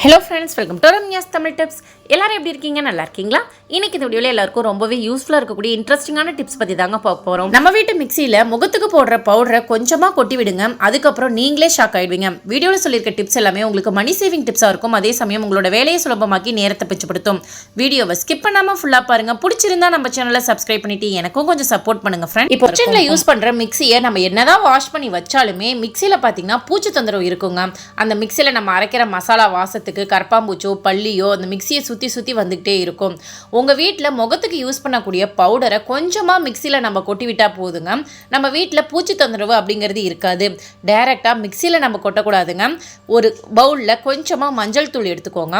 Hello friends, welcome to Ramya's Tamil tips. எல்லாரும் எப்படி இருக்கீங்க? நல்லா இருக்கீங்களா? இன்னைக்கு இந்த வீடியோவில் எல்லாருக்கும் ரொம்பவே யூஸ்ஃபுல்லாக இருக்கக்கூடிய இன்ட்ரெஸ்டிங்கான டிப்ஸ் பற்றி தாங்க பார்க்க போகிறோம். நம்ம வீட்டு மிக்சியில் முகத்துக்கு போடுற பவுடரை கொஞ்சமாக கொட்டி விடுங்க. அதுக்கப்புறம் நீங்களே ஷாக் ஆகிடுவீங்க. வீடியோவில் சொல்லியிருக்க டிப்ஸ் எல்லாமே உங்களுக்கு மணி சேவிங் டிப்ஸாக இருக்கும். அதே சமயம் உங்களோட வேலையை சுலபமாக்கி நேரத்தை பிச்சப்படுத்தும். வீடியோவை ஸ்கிப் பண்ணாமல் ஃபுல்லாக பாருங்கள். பிடிச்சிருந்தா நம்ம சேனலை சப்ஸ்கிரைப் பண்ணிட்டு எனக்கும் கொஞ்சம் சப்போர்ட் பண்ணுங்க ஃப்ரெண்ட். இப்போ கிச்சனில் யூஸ் பண்ணுற மிக்சியை நம்ம என்னதான் வாஷ் பண்ணி வச்சாலுமே மிக்சியில் பார்த்தீங்கன்னா பூச்சி தொந்தரவு இருக்குங்க. அந்த மிக்சியில் நம்ம அரைக்கிற மசாலா வாசத்துக்கு கரப்பாம்பூச்சோ பள்ளியோ அந்த மிக்சியை சுற்றி வந்துக்கிட்டே இருக்கும். உங்கள் வீட்டில் முகத்துக்கு யூஸ் பண்ணக்கூடிய பவுடரை கொஞ்சமாக மிக்சியில் நம்ம கொட்டி விட்டால் போதுங்க. நம்ம வீட்டில் பூச்சி தொந்தரவு அப்படிங்கிறது இருக்காது. டைரெக்டாக மிக்சியில் நம்ம கொட்டக்கூடாதுங்க. ஒரு பவுலில் கொஞ்சமாக மஞ்சள் தூள் எடுத்துக்கோங்க.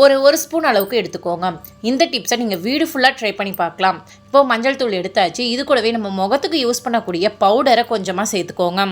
ஒரு ஸ்பூன் அளவுக்கு எடுத்துக்கோங்க. இந்த டிப்ஸை நீங்கள் வீடு ஃபுல்லாக ட்ரை பண்ணி பார்க்கலாம். இப்போது மஞ்சள் தூள் எடுத்தாச்சு. இது கூடவே நம்ம முகத்துக்கு யூஸ் பண்ணக்கூடிய பவுடரை கொஞ்சமாக சேர்த்துக்கோங்க.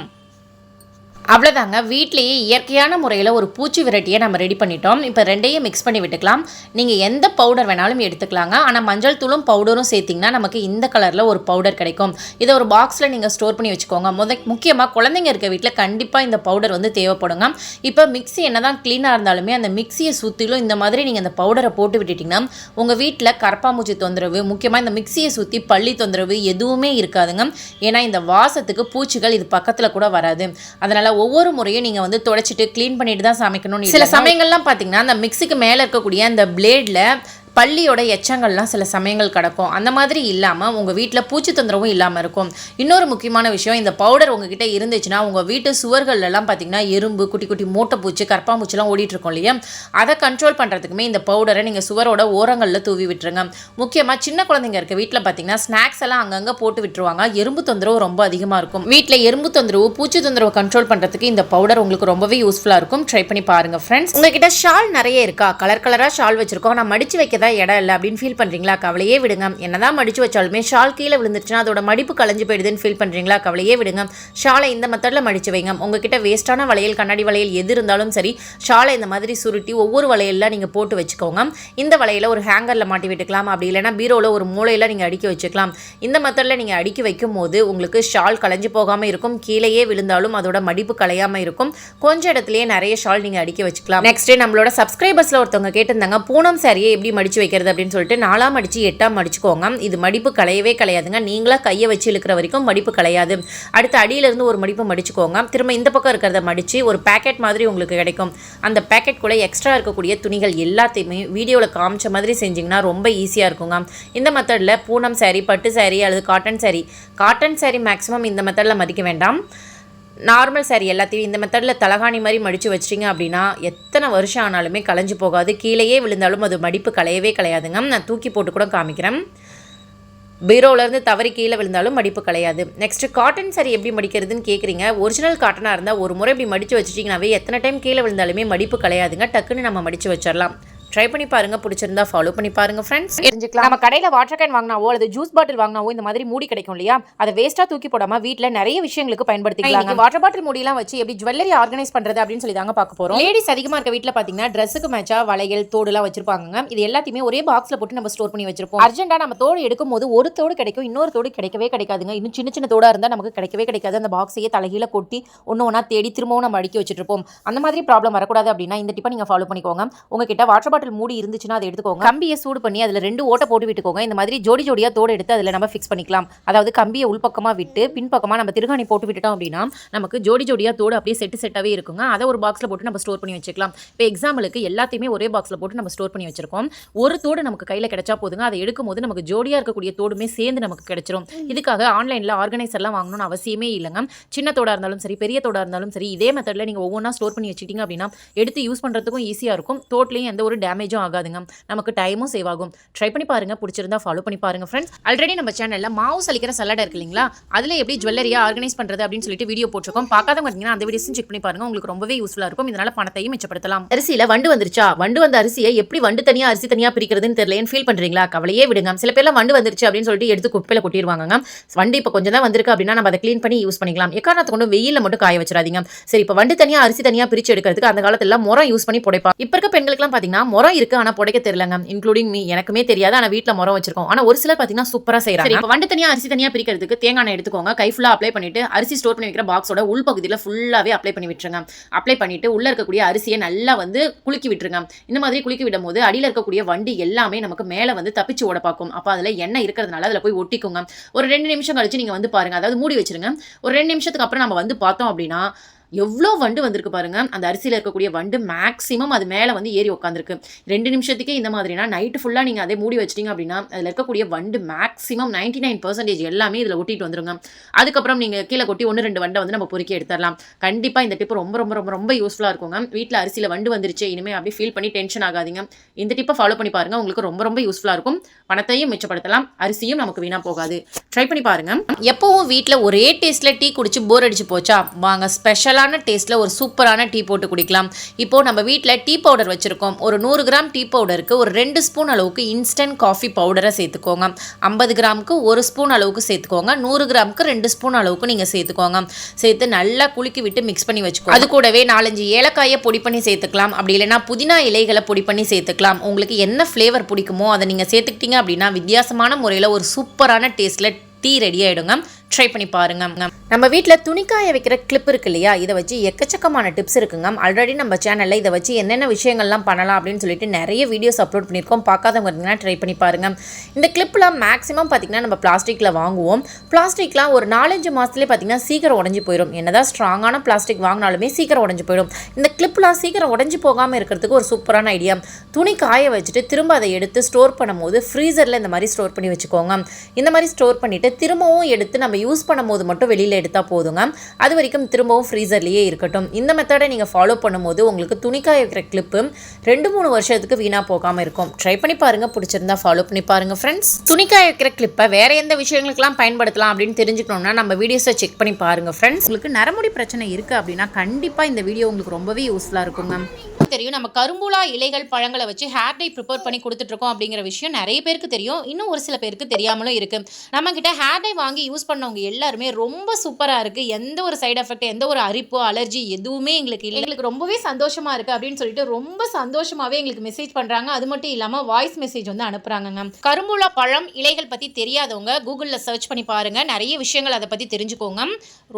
அவ்வளோதாங்க, வீட்லேயே இயற்கையான முறையில் ஒரு பூச்சி விரட்டியை நம்ம ரெடி பண்ணிட்டோம். இப்போ ரெண்டையும் மிக்ஸ் பண்ணி விட்டுக்கலாம். நீங்கள் எந்த பவுடர் வேணாலும் எடுத்துக்கலாங்க. ஆனால் மஞ்சள் தூளும் பவுடரும் சேர்த்திங்கன்னா நமக்கு இந்த கலரில் ஒரு பவுடர் கிடைக்கும். இதை ஒரு பாக்ஸில் நீங்கள் ஸ்டோர் பண்ணி வச்சுக்கோங்க. முக்கியமாக குழந்தைங்க இருக்க வீட்டில் கண்டிப்பாக இந்த பவுடர் தேவைப்படுங்க. இப்போ மிக்ஸி என்ன தான் க்ளீனாக இருந்தாலுமே அந்த மிக்ஸியை சுற்றிலும் இந்த மாதிரி நீங்கள் அந்த பவுடரை போட்டு விட்டுட்டிங்கன்னா உங்கள் வீட்டில் கரப்பாம்பூச்சி தொந்தரவு, முக்கியமாக இந்த மிக்ஸியை சுற்றி பள்ளி தொந்தரவு எதுவுமே இருக்காதுங்க. ஏன்னா இந்த வாசத்துக்கு பூச்சிகள் இது பக்கத்தில் கூட வராது. அதனால் ஒவ்வொரு முறையும் நீங்கள் தொடச்சிட்டு க்ளீன் பண்ணிட்டு தான் சமைக்கணும்னு. சில சமயங்கள்லாம் பார்த்தீங்கன்னா அந்த மிக்ஸிக்கு மேலே இருக்கக்கூடிய அந்த பிளேடில் பள்ளியோட எச்சங்கள்லாம் சில சமயங்கள் கிடக்கும். அந்த மாதிரி இல்லாமல் உங்கள் வீட்டில் பூச்சி தொந்தரவும் இல்லாமல் இருக்கும். இன்னொரு முக்கியமான விஷயம், இந்த பவுடர் உங்ககிட்ட இருந்துச்சுன்னா உங்கள் வீட்டு சுவர்களெல்லாம் பார்த்தீங்கன்னா எறும்பு, குட்டி குட்டி மூட்டைப்பூச்சி, கரப்பாம்பூச்சிலாம் ஓடிட்டுருக்கோம் இல்லையா, அதை கண்ட்ரோல் பண்ணுறதுக்குமே இந்த பவுடரை நீங்கள் சுவரோட ஓரங்களில் தூவி விட்டுருங்க. முக்கியமாக சின்ன குழந்தைங்க இருக்க வீட்டில் பார்த்தீங்கன்னா ஸ்நாக்ஸ் எல்லாம் அங்கங்கே போட்டு விட்டுருவாங்க. எறும்பு தொந்தரவு ரொம்ப அதிகமாக இருக்கும். வீட்டில் எறும்பு தொந்தரவு, பூச்சி தொந்தரவு கண்ட்ரோல் பண்ணுறதுக்கு இந்த பவுடர் உங்களுக்கு ரொம்பவே யூஸ்ஃபுல்லாக இருக்கும். ட்ரை பண்ணி பாருங்கள் ஃப்ரெண்ட்ஸ். உங்ககிட்ட ஷால் நிறைய இருக்கா? கலர் கலராக ஷால் வச்சுருக்கோம், நான் மடித்து வைக்க இடம் இல்லை அப்படின்னு ஃபீல் பண்ணுறீங்களா? கவலையே விடுங்க. என்னதான் மடிச்சு வச்சாலுமே ஷால் கீழே விழுந்துருச்சுன்னா அதோட மடிப்பு கலைஞ்சு போயிடுதுன்னு ஃபீல் பண்ணுறீங்களா? கவலையே விடுங்க. ஷாலை இந்த மெத்தடில் மடிச்சு வைங்க. உங்ககிட்ட வேஸ்ட்டான வளையல், கண்ணாடி வளையல் எது இருந்தாலும் சரி, ஷாலை இந்த மாதிரி சுருட்டி ஒவ்வொரு வளையலில் நீங்கள் போட்டு வச்சுக்கோங்க. இந்த வளையலை ஒரு ஹேங்கரில் மாட்டி விட்டுக்கலாம். அப்படி இல்லைனா பீரோவில் ஒரு மூலையில் நீங்கள் அடுக்கி வச்சுக்கலாம். இந்த மெத்தடில் நீங்கள் அடுக்கி வைக்கும் போது உங்களுக்கு ஷால் கலைஞ்சு போகாமல் இருக்கும். கீழேயே விழுந்தாலும் அதோட மடிப்பு கலையாமல் இருக்கும். கொஞ்சம் இடத்துலையே நிறைய ஷால் நீங்கள் அடுக்கி வச்சுக்கலாம். நெக்ஸ்ட் நம்மளோட சப்ஸ்கிரைபர்ஸில் ஒருத்தவங்க கேட்டிருந்தாங்க, பூனம் சாரியை எப்படி மடிச்சு வைக்கிறது அப்படின்னு சொல்லிட்டு. 4 மடிச்சு 8 மடிச்சுக்கோங்க. இது மடிப்பு கலையவே கலையாதுங்க. நீங்களா கையை வச்சு இழுக்கிற வரைக்கும் மடிப்பு கலையாது. அடுத்து அடியிலிருந்து ஒரு மடிப்பு மடிச்சுக்கோங்க. திரும்ப இந்த பக்கம் இருக்கிறத மடித்து ஒரு பேக்கெட் மாதிரி உங்களுக்கு கிடைக்கும். அந்த பேக்கெட் கூட எக்ஸ்ட்ரா இருக்கக்கூடிய துணிகள் எல்லாத்தையுமே வீடியோவில் காமிச்ச மாதிரி செஞ்சிங்கன்னா ரொம்ப ஈஸியாக இருக்குங்க. இந்த மெத்தடில் பூனம் சாரி, பட்டு சாரி அல்லது காட்டன் சாரி மேக்ஸிமம் இந்த மெத்தடில் மடிக்க வேண்டாம். நார்மல் சாரி எல்லாத்தையும் இந்த மெத்தடில் தலகாணி மாதிரி மடித்து வச்சிட்டிங்க அப்படின்னா எத்தனை வருஷம் ஆனாலுமே கலைஞ்சு போகாது. கீழேயே விழுந்தாலும் அது மடிப்பு கலையவே கலையாதுங்க. நான் தூக்கி போட்டு கூட காமிக்கிறேன். பீரோவிலேருந்து தவறி கீழே விழுந்தாலும் மடிப்பு கலையாது. நெக்ஸ்ட்டு காட்டன் சாரி எப்படி மடிக்கிறதுன்னு கேட்குறீங்க. ஒரிஜினல் காட்டனாக இருந்தால் ஒரு முறை இப்படி மடித்து வச்சுட்டிங்கனாவே எத்தனை டைம் கீழே விழுந்தாலுமே மடிப்பு கலையாதுங்க. டக்குன்னு நம்ம மடித்து வச்சிடலாம். ட்ரை பண்ணி பாருங்க, பிடிச்சிருந்தா ஃபாலோ பண்ணி பாருங்க ஃப்ரெண்ட்ஸ். தெரிஞ்சுக்கலாம். நம்ம கடையில் வாட்டர் கேன் வாங்கினாவோ அல்லது ஜூஸ் பாட்டில் வாங்கினாவோ இந்த மாதிரி மூடி கிடைக்கும் இல்லையா, அதை வேஸ்ட்டாக தூக்கி போடாம வீட்டில் நிறைய விஷயங்களுக்கு பயன்படுத்திக்கலாம். வாட்டர் பாட்டில் மூடிலாம் வச்சு எப்படி ஜுவல்லரி ஆர்கனைஸ் பண்ணுறது அப்படின்னு சொல்லி தாங்க பார்க்க போகிறோம். லேடிஸ் அதிகமாக இருக்க வீட்டில் பார்த்தீங்கன்னா ட்ரெஸ்ஸுக்கு மேட்சாக வளையல், தோடுலாம் வச்சிருப்பாங்க. இது எல்லாத்தையுமே ஒரே பாக்ஸில் போட்டு நம்ம ஸ்டோர் பண்ணி வச்சிருப்போம். அர்ஜென்ட்டாக நம்ம தோடு எடுக்கும் போது ஒரு தோடு கிடைக்கும், இன்னொரு தோடு கிடைக்கவே கிடைக்காதுங்க. இன்னும் சின்ன சின்ன தோடாக இருந்தால் நமக்கு கிடைக்கவே கிடைக்காது. அந்த பாக்ஸையே தலைகீழ கொட்டி ஒன்று ஒன்றா தேடி திரும்பவும் நம்ம அடுக்கி வச்சுட்டு இருப்போம். அந்த மாதிரி ப்ராப்ளம் வரக்கூடாது அப்படின்னா இந்த டிப்பை நீங்கள் ஃபாலோ பண்ணிக்கோங்க. உங்ககிட்ட வாட்டர் பாட்டில் மூடி இருந்துச்சுன்னா அதை எடுத்துக்கோங்க. கம்பியை சூடு பண்ணி அதில் 2 ஓட்டை போட்டு விட்டுக்கோங்க. இந்த மாதிரி ஜோடி ஜோடியாக தோடு எடுத்து அதில் நம்ம ஃபிக்ஸ் பண்ணிக்கலாம். அதாவது கம்பியை உள்பக்கமாக விட்டு பின்பக்கமாக நம்ம திருகாணி போட்டு விட்டுட்டோம் அப்படின்னா நமக்கு ஜோடி ஜோடியாக தோடு அப்படியே செட்டாகவே இருக்குங்க. அதை ஒரு பாக்ஸில் போட்டு நம்ம ஸ்டோர் பண்ணி வச்சுக்கலாம். இப்போ எக்ஸாம்பிளுக்கு எல்லாத்தையுமே ஒரே பாக்ஸில் போட்டு நம்ம ஸ்டோர் பண்ணி வச்சிருக்கோம். ஒரு தோடு நமக்கு கையில் கிடைச்சா போதுங்க. அதை எடுக்கும் போது நமக்கு ஜோடியாக இருக்கக்கூடிய தோடுமே சேர்ந்து நமக்கு கிடைச்சிரும். இதுக்காக ஆன்லைனில் ஆர்கனைசர்லாம் வாங்கணும்னு அவசியமே இல்லைங்க. சின்ன தோடாக இருந்தாலும் சரி, பெரிய தோடாக இருந்தாலும் சரி, இதே மெத்தடில் நீங்கள் ஒவ்வொன்றா ஸ்டோர் பண்ணி வச்சுக்கிட்டீங்க அப்படின்னா எடுத்து யூஸ் பண்ணுறதுக்கும் ஈஸியாக இருக்கும். தோட்லையும் எந்த ஒரு டேமேஜும் ஆகாதுங்க. நமக்கு டைமும் சேவ் ஆகும். ட்ரை பண்ணி பாருங்க, பிடிச்சிருந்தா ஃபாலோ பண்ணி பாருங்க ஃப்ரெண்ட்ஸ். ஆல்ரெடி நம்ம சேனல்ல மாவு சலிக்கிற சலாட் இருக்கு இல்லைங்களா, அதுல எப்படி ஜுவல்லரியா ஆர்கனைஸ் பண்றது அப்படின்னு சொல்லிட்டு வீடியோ போட்டிருக்கோம். பார்க்காதவங்க இருந்தீங்கன்னா அந்த வீடியோஸும் செக் பண்ணி பாருங்க. உங்களுக்கு ரொம்பவே யூஸ்ஃபுல்லா இருக்கும். இதனால பணத்தையும் மிச்சப்படுத்தலாம். அரிசியில வண்டு வந்துருச்சா? வண்டு வந்த அரிசியை எப்படி வண்டு தனியா அரிசி தனியா பிரிக்கிறதுன்னு தெரியலன்னு ஃபீல் பண்றீங்களா? கவலையே விடுங்க. சில பேர்லாம் வண்டு வந்துருச்சு அப்படின்னு சொல்லிட்டு எடுத்து குப்பையில கொட்டிடுவாங்க. வண்டு இப்போ கொஞ்சம் தான் வந்திருக்கு அப்படின்னா நம்ம அதை க்ளீன் பண்ணி யூஸ் பண்ணிக்கலாம். எக்காரணத்தை கொண்டு வெயில மட்டும் காய வச்சிடாதீங்க. சரி, இப்போ வண்டு தனியா அரிசி தனியா பிரிச்சு எடுக்கிறதுக்கு அந்த காலத்துல முறம் யூஸ் பண்ணி புடைப்பா. இப்ப இருக்க பெண்களுக்குலாம் பாத்தீங்கன்னா முறம் இருக்கு, ஆனா புடைக்க தெரியலங்க. இன்க்ளூடிங் மீ, எனக்குமே தெரியாது. ஆனா வீட்ல முறம் வச்சிருக்கோம். ஆனா ஒரு சிலர் பாத்தீங்கன்னா சூப்பரா செய்றாங்க. இப்போ வண்டு தனியா அரிசி தனியா பிரிக்கிறதுக்கு தேங்காய் எண்ணெய் எடுத்துக்கோங்க. கை ஃபுல்லா அப்ளை பண்ணிட்டு அரிசி ஸ்டோர் பண்ணி வைக்கிற பாக்ஸோட உள் பகுதியில ஃபுல்லாவே அப்ளை பண்ணி விட்டுருங்க. அப்ளை பண்ணிட்டு உள்ள இருக்கக்கூடிய அரிசியை நல்லா வந்து குலுக்கி விட்டுருங்க. இந்த மாதிரி குலுக்கி விடும் போது அடியில இருக்கக்கூடிய வண்டு எல்லாமே நமக்கு மேல வந்து தப்பிச்சு ஓட பார்க்கும். அப்ப அதுல எண்ணெய் இருக்கிறதுனால அதுல போய் ஒட்டிக்குங்க. ஒரு 2 நிமிஷம் கழிச்சு நீங்க வந்து பாருங்க. அதாவது மூடி வச்சிருங்க. ஒரு 2 நிமிஷத்துக்கு அப்புறம் நம்ம வந்து பார்த்தோம் அப்படின்னா எவ்வளோ வண்டு வந்திருக்கு பாருங்க. அந்த அரிசியில் இருக்கக்கூடிய வண்டு மேக்ஸிமம் அது மேலே வந்து ஏறி உட்காந்துருக்கு. 2 நிமிஷத்துக்கே இந்த மாதிரினா நைட்டு ஃபுல்லாக நீங்கள் அதே மூடி வச்சிட்டிங்க அப்படின்னா அதில் இருக்கக்கூடிய வண்டு மேக்ஸிமம் 99% எல்லாமே இதில் ஒட்டிட்டு வந்துருங்க. அதுக்கப்புறம் நீங்கள் கீழே கொட்டி 1-2 வண்டை வந்து நம்ம பொறுக்கி எடுத்துடலாம். கண்டிப்பாக இந்த டிப்பு ரொம்ப ரொம்ப ரொம்ப ரொம்ப யூஸ்ஃபுல்லாக இருக்குங்க. வீட்டில் அரிசியில் வண்டு வந்துருச்சு இனிமேல் அப்படி ஃபீல் பண்ணி டென்ஷன் ஆகாதீங்க. இந்த டிப்பை ஃபாலோ பண்ணி பாருங்க. உங்களுக்கு ரொம்ப ரொம்ப யூஸ்ஃபுல்லாக இருக்கும். பணத்தையும் மிச்சப்படுத்தலாம், அரிசியும் நமக்கு வீணாக போகாது. ட்ரை பண்ணி பாருங்க. எப்பவும் வீட்டில் ஒரே டேஸ்ட்டில் டீ குடிச்சு போர் அடிச்சு போச்சா, வாங்க ஸ்பெஷலான டேஸ்ட்டில் ஒரு சூப்பரான டீ போட்டு குடிக்கலாம். இப்போது நம்ம வீட்டில் டீ பவுடர் வச்சுருக்கோம். ஒரு 100 கிராம் டீ பவுடருக்கு ஒரு 2 ஸ்பூன் அளவுக்கு இன்ஸ்டன்ட் காஃபி பவுடரை சேர்த்துக்கோங்க. 50 கிராமுக்கு 1 ஸ்பூன் அளவுக்கு சேர்த்துக்கோங்க. 100 கிராமுக்கு 2 ஸ்பூன் அளவுக்கு நீங்கள் சேர்த்துக்கோங்க. சேர்த்து நல்லா குலுக்கி விட்டு மிக்ஸ் பண்ணி வச்சுக்கோங்க. அது கூடவே 4-5 ஏலக்காயை பொடி பண்ணி சேர்த்துக்கலாம். அப்படி இல்லைனா புதினா இலைகளை பொடி பண்ணி சேர்த்துக்கலாம். உங்களுக்கு என்ன ஃப்ளேவர் பிடிக்குமோ அதை நீங்கள் சேர்த்துக்கிட்டீங்க அப்படின்னா வித்தியாசமான முறையில் ஒரு சூப்பரான டேஸ்ட்டில் டீ ரெடி ஆகிடுங்க. ட்ரை பண்ணி பாருங்க. நம்ம வீட்டில் துணிக்காய வைக்கிற கிளிப் இருக்கு இல்லையா, இதை வச்சு எக்கச்சக்கமான டிப்ஸ் இருக்குங்க. ஆல்ரெடி நம்ம சேனலில் இதை வச்சு என்னென்ன விஷயங்கள்லாம் பண்ணலாம் அப்படின்னு சொல்லிட்டு நிறைய வீடியோஸ் அப்லோட் பண்ணியிருக்கோம். பார்க்காதவங்க இருந்தீங்கன்னா ட்ரை பண்ணி பாருங்க. இந்த கிளிப்லாம் மேக்ஸிமம் பார்த்தீங்கன்னா நம்ம பிளாஸ்டிக்கில் வாங்குவோம். பிளாஸ்டிக்லாம் ஒரு 4-5 மாதத்துலேயே பார்த்தீங்கன்னா சீக்கிரம் உடஞ்சி போயிடும். என்னதான் ஸ்ட்ராங்கான பிளாஸ்டிக் வாங்கினாலுமே சீக்கிரம் உடஞ்சி போயிடும். இந்த கிளிப்லாம் சீக்கிரம் உடஞ்சி போகாமல் இருக்கிறதுக்கு ஒரு சூப்பரான ஐடியா. துணி காய வச்சுட்டு திரும்ப அதை எடுத்து ஸ்டோர் பண்ணும்போது ஃப்ரீசரில் இந்த மாதிரி ஸ்டோர் பண்ணி வச்சுக்கோங்க. இந்த மாதிரி ஸ்டோர் பண்ணிவிட்டு திரும்பவும் எடுத்து நம்ம யூஸ் பண்ணும்போது மட்டும் வெளியில் எடுத்தால் போதுங்க. அது வரைக்கும் திரும்பவும் ஃப்ரீசர்லேயே இருக்கட்டும். இந்த மெத்தடை நீங்கள் ஃபாலோ பண்ணும்போது உங்களுக்கு துணிக்காய வைக்கிற கிளிப்பு 2-3 வருஷத்துக்கு வீணாக போகாமல் இருக்கும். ட்ரை பண்ணி பாருங்கள். பிடிச்சிருந்தா ஃபாலோ பண்ணி பாருங்கள் ஃப்ரெண்ட்ஸ். துணிக்காய வைக்கிற கிளிப்பை வேறு எந்த விஷயங்களுக்கெல்லாம் பயன்படுத்தலாம் அப்படின்னு தெரிஞ்சுக்கணும்னா நம்ம வீடியோஸை செக் பண்ணி பாருங்கள் ஃப்ரெண்ட்ஸ். உங்களுக்கு நரமுடி பிரச்சனை இருக்குது அப்படின்னா கண்டிப்பாக இந்த வீடியோ உங்களுக்கு ரொம்பவே யூஸ்ஃபுல்லாக இருக்குங்க. தெரியும், நம்ம கரும்புலா இலைகள் பழங்களை வச்சு ஹேர் டை ப்ரிப்பேர் பண்ணி கொடுத்துட்ருக்கோம் அப்படிங்கிற விஷயம் நிறைய பேருக்கு தெரியும். இன்னும் ஒரு சில பேருக்கு தெரியாமலும் இருக்குது. நம்மக்கிட்ட ஹேர் டை வாங்கி யூஸ் பண்ணவங்க எல்லாருமே ரொம்ப சூப்பராக இருக்குது, எந்த ஒரு சைடு எஃபெக்ட், எந்த ஒரு அரிப்பு, அலர்ஜி எதுவுமே எங்களுக்கு இல்லை, எங்களுக்கு ரொம்பவே சந்தோஷமாக இருக்குது அப்படின்னு சொல்லிட்டு ரொம்ப சந்தோஷமாகவே எங்களுக்கு மெசேஜ் பண்ணுறாங்க. அது மட்டும் இல்லாமல் வாய்ஸ் மெசேஜ் வந்து அனுப்புகிறாங்க. கரும்புலா பழம் இலைகள் பற்றி தெரியாதவங்க கூகுளில் சர்ச் பண்ணி பாருங்கள். நிறைய விஷயங்கள் அதை பற்றி தெரிஞ்சுக்கோங்க.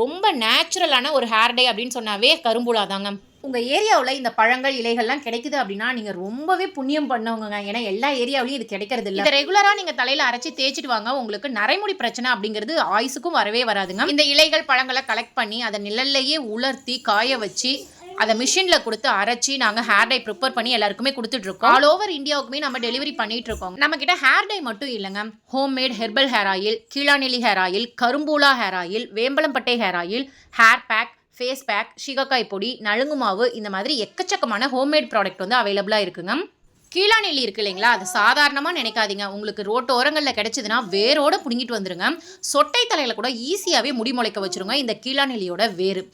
ரொம்ப நேச்சுரலான ஒரு ஹேர் டை அப்படின்னு சொன்னாவே கரும்புலா தாங்க. உங்கள் ஏரியாவில் இந்த பழங்கள் இலைகள்லாம் கிடைக்குது அப்படின்னா நீங்கள் ரொம்பவே புண்ணியம் பண்ணவங்க. ஏன்னா எல்லா ஏரியாவிலையும் இது கிடைக்கிறது இல்லை. இதை ரெகுலராக நீங்கள் தலையில் அரைச்சி தேய்ச்சிட்டு வாங்க. உங்களுக்கு நரைமுடி பிரச்சனை அப்படிங்கிறது ஆயுசுக்கும் வரவே வராதுங்க. இந்த இலைகள் பழங்களை கலெக்ட் பண்ணி அதை நிழல்லையே உலர்த்தி காய வச்சு அதை மிஷினில் கொடுத்து அரைச்சி நாங்கள் ஹேர் டை ப்ரிப்பேர் பண்ணி எல்லாருக்குமே கொடுத்துட்ருக்கோம். ஆல் ஓவர் இந்தியாவுக்குமே நம்ம டெலிவரி பண்ணிட்டு இருக்கோம். நம்ம கிட்ட ஹேர் டை மட்டும் இல்லைங்க, ஹோம்மேட் ஹெர்பல் ஹேர் ஆயில், கீழாநெல்லி ஹேர் ஆயில், கரும்பூலா ஹேர் ஆயில், வேம்பலம்பட்டை hair oil, hair pack, face pack, சீகக்காய் பொடி, நலுங்கு மாவு, இந்த மாதிரி எக்கச்சக்கமான ஹோம்மேட் ப்ராடக்ட் வந்து அவைலபிளாக இருக்குங்க. கீழாநெல்லி இருக்கு இல்லைங்களா, அது சாதாரணமாக நினைக்காதீங்க. உங்களுக்கு ரோட்டு ஓரங்களில் கிடைச்சதுன்னா வேரோட பிடுங்கிட்டு வந்துருங்க. சொட்டை தலையில் கூட ஈஸியாகவே முடி முளைக்க வச்சுருங்க இந்த கீழாநெல்லியோட வேறு.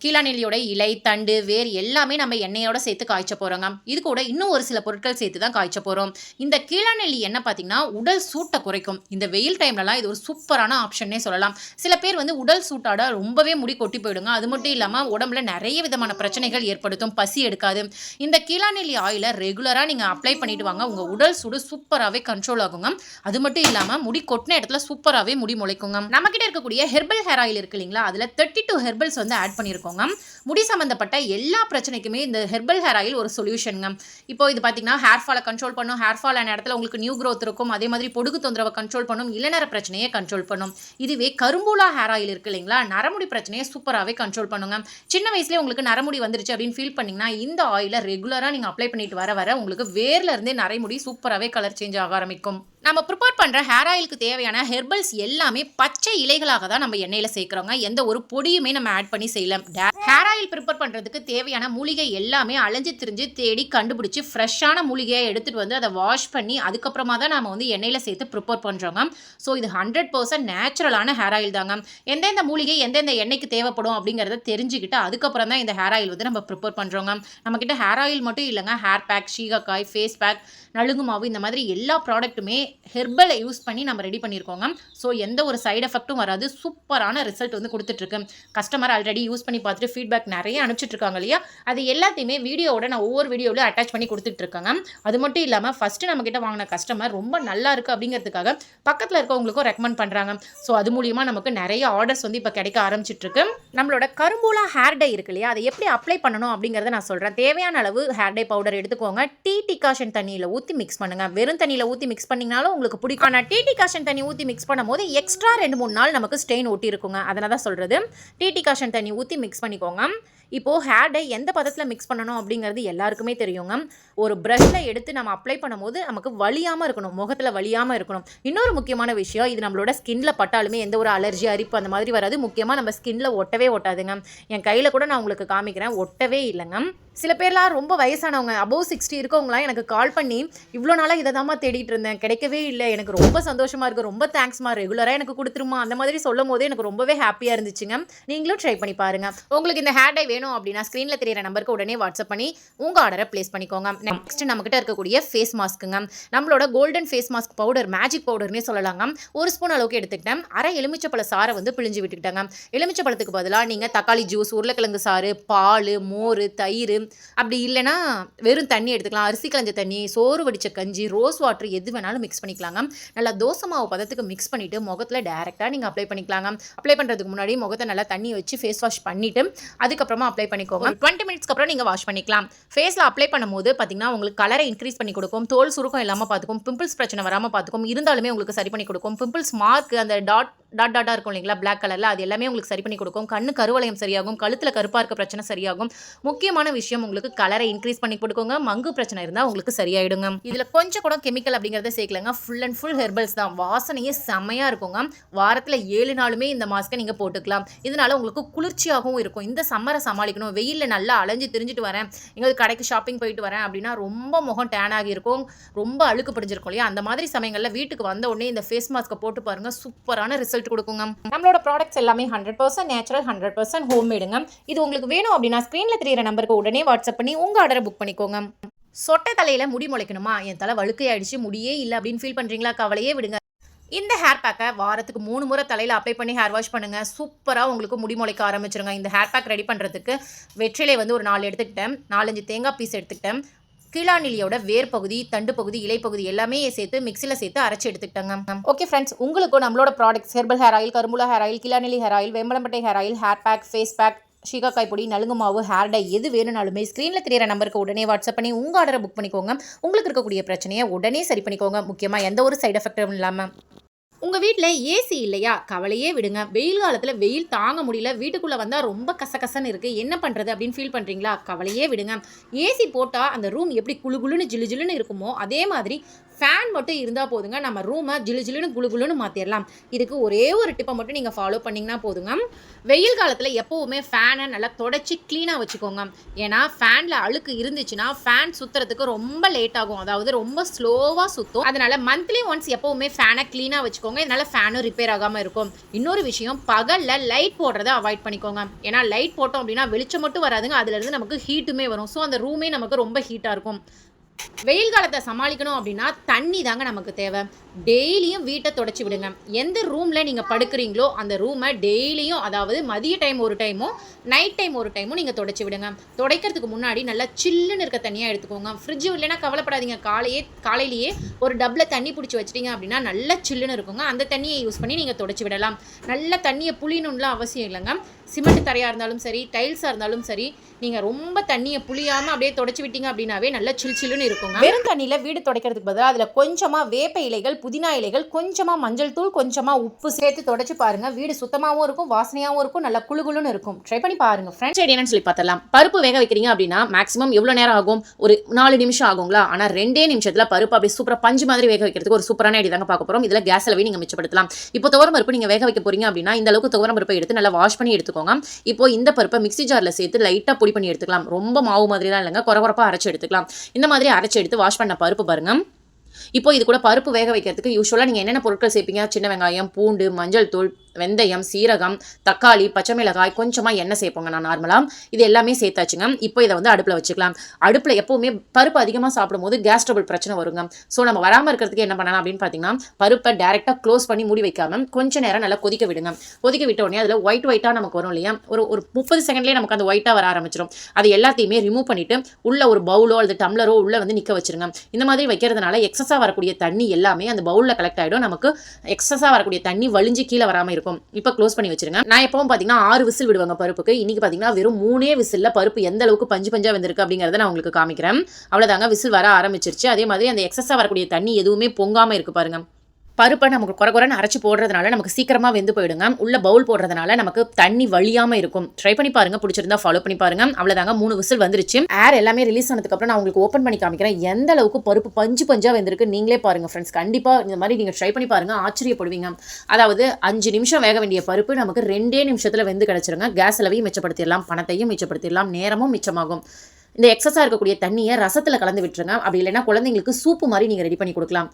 கீழாநெல்லியோட இலை, தண்டு, வேர் எல்லாமே நம்ம எண்ணெயோட சேர்த்து காய்ச்ச போகிறோங்க. இது கூட இன்னும் ஒரு சில பொருட்கள் சேர்த்து தான் காய்ச்ச போகிறோம். இந்த கீழாநெல்லி எண்ணெய் பார்த்தீங்கன்னா உடல் சூட்டை குறைக்கும். இந்த வெயில் டைம்லலாம் இது ஒரு சூப்பரான ஆப்ஷன்னே சொல்லலாம். சில பேர் வந்து உடல் சூட்டாட ரொம்பவே முடி கொட்டி போயிடுங்க. அது மட்டும் இல்லாமல் உடம்புல நிறைய விதமான பிரச்சனைகள் ஏற்படுத்தும், பசி எடுக்காது. இந்த கீழாநெல்லி ஆயிலை ரெகுலராக நீங்கள் அப்ளை பண்ணிட்டு வாங்க, உங்கள் உடல் சூடு சூப்பராகவே கண்ட்ரோல் ஆகுங்க. அது மட்டும் இல்லாமல் முடி கொட்டின இடத்துல சூப்பராகவே முடி முளைக்குங்க. நம்மக்கிட்ட இருக்கக்கூடிய ஹெர்பல் ஹேர் ஆயில் இருக்கு இல்லைங்களா, அதில் 32 ஹெர்பல்ஸ் வந்து ஆட் பண்ணியிருக்கோம். முடி சம்பந்தப்பட்ட எல்லா பிரச்சனைக்குமே இந்த ஹெர்பல் ஹேர் ஆயில் ஒரு சொல்யூஷனுங்க. இப்போ இது பார்த்தீங்கன்னா ஹேர் ஃபாலை கண்ட்ரோல் பண்ணும். ஹேர் ஃபால் ஆன இடத்துல உங்களுக்கு நியூ க்ரோத் இருக்கும். அதே மாதிரி பொடுகு தொந்தரவை கண்ட்ரோல் பண்ணும். இளநர பிரச்சனையை கண்ட்ரோல் பண்ணும். இதுவே கரும்பூலா ஹேர் ஆயில் இருக்கு இல்லைங்களா, நரமுடி பிரச்சனையை சூப்பராகவே கண்ட்ரோல் பண்ணுங்க. சின்ன வயசுலேயே உங்களுக்கு நரமுடி வந்துருச்சு அப்படின்னு ஃபீல் பண்ணிங்கன்னா இந்த ஆயிலை ரெகுலராக நீங்கள் அப்ளை பண்ணிட்டு வர உங்களுக்கு வேர்ல இருந்தே நரைமுடி சூப்பராகவே கலர் சேஞ்ச் ஆக ஆரம்பிக்கும். நம்ம ப்ரிப்பேர் பண்ணுற ஹேர் ஆயிலுக்கு தேவையான ஹெர்பல்ஸ் எல்லாமே பச்சை இலைகளாக தான் நம்ம எண்ணெயில் சேர்க்குறோங்க. எந்த ஒரு பொடியுமே நம்ம ஆட் பண்ணி செய்யலாம். ஹேர் ஆயில் ப்ரிப்பேர் பண்ணுறதுக்கு தேவையான மூலிகை எல்லாமே அலைஞ்சு திரிஞ்சு தேடி கண்டுபிடிச்சி ஃப்ரெஷ்ஷான மூலிகையை எடுத்துகிட்டு வந்து அதை வாஷ் பண்ணி அதுக்கப்புறமா தான் நம்ம வந்து எண்ணெயில் சேர்த்து ப்ரிப்பேர் பண்ணுறோங்க. ஸோ இது 100% நேச்சுரலான ஹேர் ஆயில் தாங்க. எந்தெந்த மூலிகை எந்தெந்த எண்ணெய்க்கு தேவைப்படும் அப்படிங்கிறத தெரிஞ்சுக்கிட்டு அதுக்கப்புறம் தான் இந்த ஹேர் ஆயில் வந்து நம்ம ப்ரிப்பேர் பண்ணுறோங்க. நம்மக்கிட்ட ஹேர் ஆயில் மட்டும் இல்லைங்க, hair pack, shikakai, face pack, நலுங்கு மாவு, இந்த மாதிரி எல்லா ப்ராடக்ட்டுமே ஹெர்பலை யூஸ் பண்ணி நம்ம ரெடி பண்ணியிருக்கோங்க. ஸோ எந்த ஒரு சைடு எஃபெக்ட்டும் வராது. சூப்பரான ரிசல்ட் வந்து கொடுத்துட்ருக்கு. கஸ்டமர் ஆல்ரெடி யூஸ் பண்ணி பார்த்துட்டு ஃபீட்பேக் நிறைய அனுப்பிச்சிட்ருக்காங்க இல்லையா, அது எல்லாத்தையுமே வீடியோவோட நான் ஒவ்வொரு வீடியோவில் அட்டாச் பண்ணி கொடுத்துட்ருக்கேங்க. அது மட்டும் இல்லாமல் ஃபஸ்ட்டு நம்மக்கிட்ட வாங்கின கஸ்டமர் ரொம்ப நல்லா இருக்குது அப்படிங்கிறதுக்காக பக்கத்தில் இருக்கவங்களுக்கும் ரெக்கமெண்ட் பண்ணுறாங்க. ஸோ அது மூலியமாக நமக்கு நிறைய ஆர்டர்ஸ் வந்து இப்போ கிடைக்க ஆரம்பிச்சிட்ருக்கு. நம்மளோட கரும்பூலா ஹேர் டை இருக்கு இல்லையா, அதை எப்படி அப்ளை பண்ணணும் அப்படிங்கிறத நான் சொல்கிறேன். தேவையான அளவு ஹேர் டை பவுடர் எடுத்துக்கோங்க. டீ டிகாஷன் தண்ணியில் ஊற்றி மிக்ஸ் பண்ணுங்கள். வெறும் தண்ணியில் ஊற்றி மிக்ஸ் பண்ணிங்கனாலும் உங்களுக்கு பிடிக்கும். ஆனால் டீ டிகாஷன் தண்ணி ஊற்றி மிக்ஸ் பண்ணும்போது எக்ஸ்ட்ரா 2-3 நாள் நமக்கு ஸ்டெயின் ஒட்டி இருக்குங்க. அதனால தான் சொல்கிறது. டீ டிகாஷன் தண்ணி ஊற்றி மிக்ஸ் பண்ணிக்கோங்க. இப்போது ஹேர் டை எந்த பதத்தில் மிக்ஸ் பண்ணணும் அப்படிங்கிறது எல்லாருக்குமே தெரியுங்க. ஒரு ப்ரஷ்ஷில் எடுத்து நம்ம அப்ளை பண்ணும்போது நமக்கு வலியாமல் இருக்கணும், முகத்தில் வலியாமல் இருக்கணும். இன்னொரு முக்கியமான விஷயம், இது நம்மளோட ஸ்கின்ல பட்டாலுமே எந்த ஒரு அலர்ஜி, அரிப்பு அந்த மாதிரி வராது. முக்கியமாக நம்ம ஸ்கின்ல ஒட்டவே ஒட்டாதுங்க. என் கையில் கூட நான் உங்களுக்கு காமிக்கிறேன், ஒட்டவே இல்லைங்க. சில பேர்லாம் ரொம்ப வயசானவங்க, அபோவ் 60 இருக்கவங்களாம் எனக்கு கால் பண்ணி இவ்வளோ நாளாக இதை தான்மா தேடிட்டு இருந்தேன், கிடைக்கவே இல்லை, எனக்கு ரொம்ப சந்தோஷமாக இருக்குது, ரொம்ப தேங்க்ஸ்மா, ரெகுலராக எனக்கு கொடுத்துருமா, அந்த மாதிரி சொல்லும் போது எனக்கு ரொம்பவே ஹாப்பியாக இருந்துச்சுங்க. நீங்களும் ட்ரை பண்ணி பாருங்கள். உங்களுக்கு இந்த ஹேர் டை வேணும் அப்படின்னா ஸ்க்ரீனில் தெரியிற நம்பருக்கு உடனே வாட்ஸ்அப் பண்ணி உங்கள் ஆர்டரை ப்ளேஸ் பண்ணிக்கோங்க. நெக்ஸ்ட் நம்மகிட்ட இருக்கக்கூடிய ஃபேஸ் மாஸ்க்குங்க. நம்மளோட golden face mask powder, magic பவுடர்னே சொல்லலாங்க. 1 ஸ்பூன் அளவுக்கு எடுத்துக்கிட்டேன். அரை எலுமிச்சப்பழ சாறை வந்து பிழிஞ்சு விட்டுக்கிட்டாங்க. எலுமிச்சப்பழத்துக்கு பதிலாக நீங்கள் தக்காளி ஜூஸ், உருளைக்கிழங்கு சாறு, பால், மோர், தயிர், அப்படி இல்லைனா வெறும் தண்ணி எடுத்துக்கலாம். அரிசி களைஞ்ச தண்ணி, சோறு வடித்த கஞ்சி, ரோஸ் வாட்டர் எது வேணாலும் மிக்ஸ் பண்ணிக்கலாங்க. நல்லா தோசை மாவு பதத்துக்கு மிக்ஸ் பண்ணிவிட்டு முகத்தில் டேரெக்டாக நீங்கள் அப்ளை பண்ணிக்கலாங்க. அப்ளை பண்ணுறதுக்கு முன்னாடி முகத்தை நல்லா தண்ணி வச்சு ஃபேஸ் வாஷ் பண்ணிவிட்டு அதுக்கப்புறமா அப்ளை பண்ணிக்கோங்க. 20 மினிட்ஸ்க்கு அப்புறம் நீங்கள் வாஷ் பண்ணிக்கலாம். ஃபேஸில் அப்ளை பண்ணும்போது பார்த்தீங்கன்னா உங்களுக்கு கலரை இன்க்ரீஸ் பண்ணி கொடுக்கும், தோல் சுருக்கம் இல்லாமல் பார்த்துக்கும், பிம்பிள்ஸ் பிரச்சனை வராமல் பார்த்துக்கும், இருந்தாலுமே உங்களுக்கு சரி பண்ணி கொடுக்கும். பிம்பிள்ஸ் மார்க் அந்த டாட்டாக இருக்கும் இல்லைங்களா, பிளாக் கலரில், அது எல்லாமே உங்களுக்கு சரி பண்ணி கொடுக்கும். கண்ணு கருவளையம் சரியாகும், கழுத்தில் கருப்பாக இருக்க பிரச்சனை சரியாகும். முக்கியமான விஷயம், உங்களுக்கு கலரை இன்க்ரீஸ் பண்ணி கொடுக்குங்க. மங்கு பிரச்சனை இருந்தால் உங்களுக்கு சரியாயிடுங்க. இதில் கொஞ்சம் கூட கெமிக்கல் அப்படிங்கிறத சேர்க்கலங்க. ஃபுல் அண்ட் ஃபுல் ஹெர்பல்ஸ் தான். வாசனையே செம்மையாக இருக்குங்க. வாரத்தில் 7 நாளுமே இந்த மாஸ்க்கை நீங்கள் போட்டுக்கலாம். இதனால உங்களுக்கு குளிர்ச்சியாகவும் இருக்கும். இந்த சம்மரை சமாளிக்கணும், வெயிலில் நல்லா அலைஞ்சு திரிஞ்சிட்டு வரேன், எங்களுக்கு கடைக்கு ஷாப்பிங் போயிட்டு வரேன் அப்படின்னா ரொம்ப முகம் டேன் ஆகி இருக்கும், ரொம்ப அழுக்கு படிஞ்சிருக்கும் இல்லையா, அந்த மாதிரி சமயங்களில் வீட்டுக்கு வந்த உடனே இந்த ஃபேஸ் மாஸ்க்கை போட்டு பாருங்கள், சூப்பரான ரிசல்ட் கொடுக்குங்க. நம்மளோட ப்ராடக்ட்ஸ் எல்லாமே 100% நேச்சுரல், 100% ஹோம்மேடுங்க. இது உங்களுக்கு வேணும் அப்படின்னா ஸ்க்ரீனில் தெரியிற நம்பருக்கு உடனே வாட்ஸ்அப் பண்ணி உங்கள் ஆர்டரை புக் பண்ணிக்கோங்க. சொட்டை தலையில் முடி முளைக்கணுமா, என் தலை வழுக்கையாயிடுச்சு, முடியே இல்லை அப்படின்னு ஃபீல் பண்ணுறீங்களா, கவலையே விடுங்க. இந்த ஹேர் பேக்கை வாரத்துக்கு 3 முறை தலையில் அப்ளை பண்ணி ஹேர் வாஷ் பண்ணுங்கள். சூப்பராக உங்களுக்கு முடி முளைக்க ஆரம்பிச்சிருங்க. இந்த ஹேர் பேக் ரெடி பண்ணுறதுக்கு வெற்றிலை வந்து ஒரு 4 எடுத்துக்கிட்டேன், 4-5 தேங்காய் பீஸ் எடுத்துக்கிட்டேன், கீழாநெல்லியோட வேர் பகுதி, தண்டு பகுதி, இலை பகுதி எல்லாமே சேர்த்து மிக்சியில் சேர்த்து அரைச்சி எடுத்துக்கிட்டாங்க. ஓகே ஃப்ரெண்ட்ஸ், உங்களுக்கும் நம்மளோட ப்ராடக்ட்ஸ் ஹெர்பல் ஹேர் ஆயில், கரும்புலா ஹேர் ஆயில், கீழாநெல்லி ஹேர் ஆயில், வேம்பலம்பட்டை hair oil, hair pack, face pack, சீகாக்காய் பொடி, நலுங்கு மாவு, ஹேர் டை எது வேணும்னாலுமே ஸ்க்ரீனில் தெரியிற நம்பருக்கு உடனே வாட்ஸ்அப் பண்ணி உங்கள் ஆர்டரை புக் பண்ணிக்கோங்க. உங்களுக்கு இருக்கக்கூடிய பிரச்சனையை உடனே சரி பண்ணிக்கோங்க. முக்கியமாக எந்த ஒரு சைடு எஃபெக்டும் இல்லாமல். உங்கள் வீட்டில் ஏசி இல்லையா, கவலையே விடுங்க. வெயில் காலத்தில் வெயில் தாங்க முடியல, வீட்டுக்குள்ளே வந்தால் ரொம்ப கசகசன்னு இருக்குது, என்ன பண்ணுறது அப்படின்னு ஃபீல் பண்ணுறீங்களா, கவலையே விடுங்க. ஏசி போட்டால் அந்த ரூம் எப்படி குளுகுளுன்னு ஜிலுஜிலுன்னு இருக்குமோ அதே மாதிரி ஃபேன் மட்டும் இருந்தால் போதுங்க, நம்ம ரூமை ஜிலுஜிலுன்னு குளுகுளுன்னு மாற்றிடலாம். இதுக்கு ஒரே ஒரு டிப்பை மட்டும் நீங்கள் ஃபாலோ பண்ணிங்கன்னா போதுங்க. வெயில் காலத்தில் எப்போவுமே ஃபேனை நல்லா தொடச்சி க்ளீனாக வச்சுக்கோங்க. ஏன்னா ஃபேனில் அழுக்கு இருந்துச்சுன்னா ஃபேன் சுற்றுறதுக்கு ரொம்ப லேட் ஆகும், அதாவது ரொம்ப ஸ்லோவாக சுற்றும். அதனால் மந்த்லி ஒன்ஸ் எப்போவுமே ஃபேனை க்ளீனாக வச்சுக்கோங்க. இதனால ஃபேனும் ரிப்பேர் ஆகாமல் இருக்கும். இன்னொரு விஷயம், பகலில் லைட் போடுறதை அவாய்ட் பண்ணிக்கோங்க. ஏன்னா லைட் போட்டோம் அப்படின்னா வெளிச்சம் மட்டும் வராதுங்க, அதுலேருந்து நமக்கு ஹீட்டுமே வரும். ஸோ அந்த ரூமே நமக்கு ரொம்ப ஹீட்டாக இருக்கும். வெயில் காலத்தை சமாளிக்கணும் அப்படின்னா தண்ணி தாங்க நமக்கு தேவை. டெய்லியும் வீட்டை தொடச்சி விடுங்க. எந்த ரூமில் நீங்கள் படுக்கிறீங்களோ அந்த ரூமை டெய்லியும், அதாவது மதிய டைம் ஒரு டைமும் நைட் டைம் ஒரு டைமும் நீங்கள் தொடச்சி விடுங்க. துடைக்கிறதுக்கு முன்னாடி நல்லா சில்லுன்னு இருக்க தண்ணியாக எடுத்துக்கோங்க. ஃப்ரிட்ஜு இல்லைன்னா கவலைப்படாதீங்க, காலையிலேயே ஒரு டப்பில் தண்ணி பிடிச்சி வச்சிட்டிங்க அப்படின்னா நல்லா சில்லுன்னு இருக்குங்க. அந்த தண்ணியை யூஸ் பண்ணி நீங்கள் தொடச்சி விடலாம். நல்ல தண்ணியை புளியணும்லாம் அவசியம் இல்லைங்க. சிமெண்ட் தரையாக இருந்தாலும் சரி, டைல்ஸாக இருந்தாலும் சரி, நீங்கள் ரொம்ப தண்ணியை புளியாமல் அப்படியே தொடச்சி விட்டீங்க அப்படின்னாவே நல்லா சில்லுன்னு இருக்குங்க. வெறும் தண்ணியில் வீடு துடைக்கிறதுக்கு பதிலாக அதில் கொஞ்சமாக வேப்ப இலைகள், புதினா இலைகள், கொஞ்சமாக மஞ்சள் தூள், கொஞ்சமாக உப்பு சேர்த்து தொடச்சி பாருங்கள். வீடு சுத்தமாகவும் இருக்கும், வாசனையாகவும் இருக்கும், நல்லா குளுகுளுன்னு இருக்கும். ட்ரை பண்ணி பாருங்கள் ஃப்ரெண்ட்ஸ். என்னன்னு சொல்லி பார்த்தலாம். பருப்பு வேக வைக்கிறீங்க அப்படின்னா மேக்ஸிமம் எவ்வளோ நேரம் ஆகும், ஒரு 4 நிமிஷம் ஆகுங்களா. ஆனால் 2 நிமிஷத்தில் பருப்பு அப்படியே சூப்பராக பஞ்சு மாதிரி வேக வைக்கிறதுக்கு ஒரு சூப்பரான ஐடியா தாங்க பார்க்க போகிறோம். இதில் கேஸ் அளவை நீங்கள் மிச்சப்படுத்தலாம். இப்போ துவரம் பருப்பு நீங்கள் வேக வைக்க போறீங்க அப்படின்னா இந்த அளவுக்கு துவரம் பருப்பை எடுத்து நல்லா வாஷ் பண்ணி எடுத்துக்கோங்க. இப்போ இந்த பருப்பை மிக்ஸி ஜாரில் சேர்த்து லைட்டாக பொடி பண்ணி எடுத்துக்கலாம். ரொம்ப மாவு மாதிரிலாம் இல்லைங்க, குறகுறப்பாக அரைச்சி எடுத்துக்கலாம். இந்த மாதிரி அரைச்சி எடுத்து வாஷ் பண்ண பருப்பு பாருங்க. இப்போ இது கூட பருப்பு வேக வைக்கிறதுக்கு யூஸ்வலாக நீங்கள் என்னென்ன பொருட்கள் சேர்ப்பீங்க, சின்ன வெங்காயம், பூண்டு, மஞ்சள் தூள், வெந்தயம், சீரகம், தக்காளி, பச்சை மிளகாய், கொஞ்சமாக எண்ணெய் சேர்ப்போங்க நான் நார்மலாக. இது எல்லாமே சேர்த்தாச்சுங்க. இப்போ இதை வந்து அடுப்பில் வச்சுக்கலாம். அடுப்பில் எப்போவுமே பருப்பு அதிகமாக சாப்பிடும்போது கேஸ் ட்ரபிள் பிரச்சனை வருங்க. ஸோ நம்ம வராமல் இருக்கிறதுக்கு என்ன பண்ணலாம் அப்படின்னு பார்த்தீங்கன்னா, பருப்பை டேரெக்டாக க்ளோஸ் பண்ணி மூடி வைக்காமல் கொஞ்சம் நேரம் நல்லா கொதிக்க விடுங்க. கொதிக்க விட்ட உடனே அதில் ஒயிட்டாக நமக்கு வரும் இல்லையா, ஒரு 30 செகண்ட்லேயே நமக்கு அந்த ஒயிட்டாக வர ஆரம்பிச்சிடும். அது எல்லாத்தையுமே ரிமூவ் பண்ணிவிட்டு உள்ள ஒரு பவுலோ அல்லது டம்ளரோ உள்ளே வந்து நிற்க வச்சிருங்க. இந்த மாதிரி வைக்கிறதுனால எக்ஸஸாக வரக்கூடிய தண்ணி எல்லாமே அந்த பவுலில் கலெக்ட் ஆகிடும். நமக்கு எக்ஸஸாக வரக்கூடிய தண்ணி வழிஞ்சு கீழே வராமல் இருக்கும். இப்போ க்ளோஸ் பண்ணி வச்சிருங்க. நான் எப்பவும் பார்த்தீங்கன்னா 6 விசில் விடுவாங்க பருப்புக்கு. இன்னைக்கு பார்த்தீங்கன்னா வெறும் 3 விசிலில் பருப்பு எந்த அளவுக்கு பஞ்சு பஞ்சா வந்திருக்கு அப்படிங்கிறத நான் உங்களுக்கு காமிக்கிறேன். அவ்வளோதாங்க, விசில் வர ஆரம்பிச்சிருச்சு. அதே மாதிரி அந்த எக்ஸஸாக வரக்கூடிய தண்ணி எதுவுமே பொங்காமல் இருக்கு பாருங்க. பருப்பை நமக்கு குறைன்னு அரைச்சி போடுறதுனால நமக்கு சீக்கிரமாக வெந்து போயிடுங்க. உள்ள பவுல் போடுறதுனால நமக்கு தண்ணி வழியாமல் இருக்கும். ட்ரை பண்ணி பாருங்க, பிடிச்சிருந்தா ஃபாலோ பண்ணி பாருங்க. அவ்வளோதாங்க, 3 விசில் வந்துருச்சு. ஏர் எல்லாமே ரிலீஸ் ஆனதுக்கப்புறம் நான் உங்களுக்கு ஓப்பன் பண்ணி காமிக்கிறேன் எந்த அளவுக்கு பருப்பு பஞ்சு பஞ்சா வெந்திருக்கு. நீங்களே பாருங்க ஃப்ரெண்ட்ஸ், கண்டிப்பாக இந்த மாதிரி நீங்கள் ட்ரை பண்ணி பாருங்க, ஆச்சரியப்படுவீங்க. அதாவது 5 நிமிஷம் வேக வேண்டிய பருப்பு நமக்கு 2 நிமிஷத்தில் வெந்து கிடச்சிருங்க. கேஸ் அளவையும் மிச்சப்படுத்திடலாம், பணத்தையும் மிச்சப்படுத்திடலாம், நேரமும் மிச்சமாகும். இந்த எக்ஸஸாக இருக்கக்கூடிய தண்ணியை ரசத்தில் கலந்து விட்டுருங்க. அப்படி இல்லைன்னா குழந்தைங்களுக்கு சூப்பு மாதிரி நீங்கள் ரெடி பண்ணி கொடுக்கலாம்.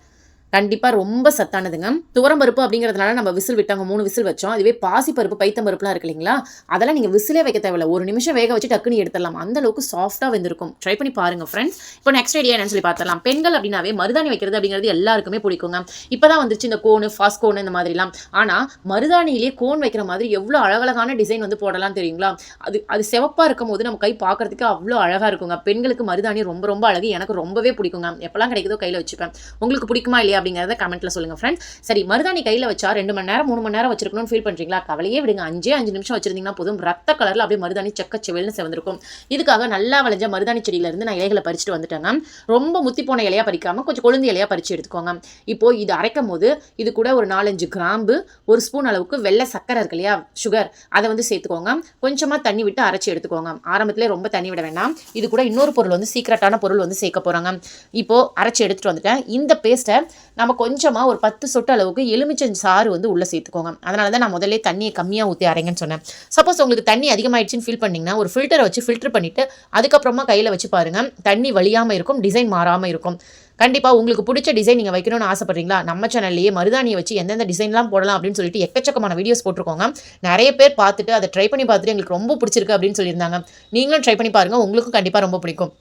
கண்டிப்பாக ரொம்ப சத்தானதுங்க. துவரம்பருப்பு அப்படிங்கிறதுனால நம்ம விசில் விட்டாங்க, 3 விசில் வச்சோம். அதுவே பாசிப்பருப்பு, பைத்தம்பருப்புலாம் இருக்கு இல்லைங்களா, அதெல்லாம் நீங்கள் விசிலே வைக்க தேவையில்ல, 1 நிமிஷம் வேக வச்சு டக்குன்னு எடுத்துடலாம். அந்த அளவுக்கு சாஃப்டாக வெந்திருக்கும். ட்ரை பண்ணி பாருங்க ஃப்ரெண்ட்ஸ். இப்போ நெக்ஸ்ட் ஐடியா என்னன்னு சொல்லி பார்த்தலாம். பெண்கள் அப்படின்னாவே மருதாணி வைக்கிறது அப்படிங்கிறது எல்லாருக்குமே பிடிக்குங்க. இப்போ தான் வந்துச்சு இந்த கோனு, ஃபாஸ்ட் கோனு இந்த மாதிரிலாம். ஆனால் மருதாணியிலே கோன் வைக்கிற மாதிரி எவ்வளோ அழகழகான டிசைன் வந்து போடலாம் தெரியுங்களா. அது சிவப்பாக இருக்கும் போது நம்ம கை பார்க்கறதுக்கு அவ்வளோ அழகாக இருக்குங்க. பெண்களுக்கு மருதாணி ரொம்ப ரொம்ப அழகு. எனக்கு ரொம்பவே பிடிக்குங்க. எப்போல்லாம் கிடைக்குதோ கையில் வச்சுப்பேன். உங்களுக்கு பிடிக்குமா இல்லையா அப்படிங்கிறத கமெண்ட்ல சொல்லுங்க ஃப்ரெண்ட்ஸ். சரி, மருதாணி கையில் வச்சா 2 மணி நேரம் 3 மணி நேரம் வச்சிருக்கணும்னு ஃபீல் பண்றீங்களா? கவலையே விடுங்க, 5 நிமிஷம் வச்சிருந்தீங்கன்னா போதும். ரத்த கலர்ல அப்படியே மருதாணி செக்கச்செவல்னு செவந்திருக்கும். இதுக்காக நல்லா வளைஞ்ச மருதாணி செடியில இருந்து நான் இலைகளை பறிச்சுட்டு வந்துட்டேங்க. ரொம்ப முத்தி போன இலையா பறிக்காம கொஞ்சம் கொழுந்து இலையா பறிச்சு எடுத்துக்கோங்க. இப்போ இது அரைக்கும் போது இது கூட ஒரு 4-5 கிராம்பு, 1 ஸ்பூன் அளவுக்கு வெள்ளை சக்கரை இருக்கு இல்லையா, சுகர், அதை வந்து சேர்த்துக்கோங்க. கொஞ்சமா தண்ணி விட்டு அரைச்சி எடுத்துக்கோங்க. ஆரம்பத்திலே ரொம்ப தண்ணி விட வேண்டாம். இது கூட இன்னொரு பொருள் வந்து சீக்ரெட்டான பொருள் வந்து சேர்க்க போறாங்க. இப்போ அரைச்சி எடுத்துட்டு வந்துட்டேன். இந்த பேஸ்ட்டை நம்ம கொஞ்சமாக ஒரு 10 சொட்டு அளவுக்கு எலுமிச்சை சாறு வந்து உள்ளே சேர்த்துக்கோங்க. அதனால தான் நான் முதல்ல தண்ணியை கம்மியாக ஊற்றி அரைங்கன்னு சொன்னேன். சப்போஸ் உங்களுக்கு தண்ணி அதிகமாகிடுச்சின்னு ஃபீல் பண்ணிங்கன்னா ஒரு ஃபில்டரை வச்சு ஃபில்டர் பண்ணிவிட்டு அதுக்கப்புறமா கையில் வச்சு பாருங்கள். தண்ணி வழியாமல் இருக்கும், டிசைன் மாறாமல் இருக்கும். கண்டிப்பாக உங்களுக்கு பிடிச்ச டிசைன் நீங்கள் வைக்கணும்னு ஆசைப்படுறீங்களா? நம்ம சேனல்லையே மருதாணியை வச்சு எந்தெந்த டிசைன்லாம் போடலாம் அப்படின்னு சொல்லிட்டு எக்கச்சக்கமான வீடியோஸ் போட்டிருக்கோங்க. நிறைய பேர் பார்த்துட்டு அதை ட்ரை பண்ணி பார்த்துட்டு எங்களுக்கு ரொம்ப பிடிச்சிருக்கு அப்படின்னு சொல்லியிருந்தாங்க. நீங்களும் ட்ரை பண்ணி பாருங்கள், உங்களுக்கும் கண்டிப்பாக ரொம்ப பிடிக்கும்.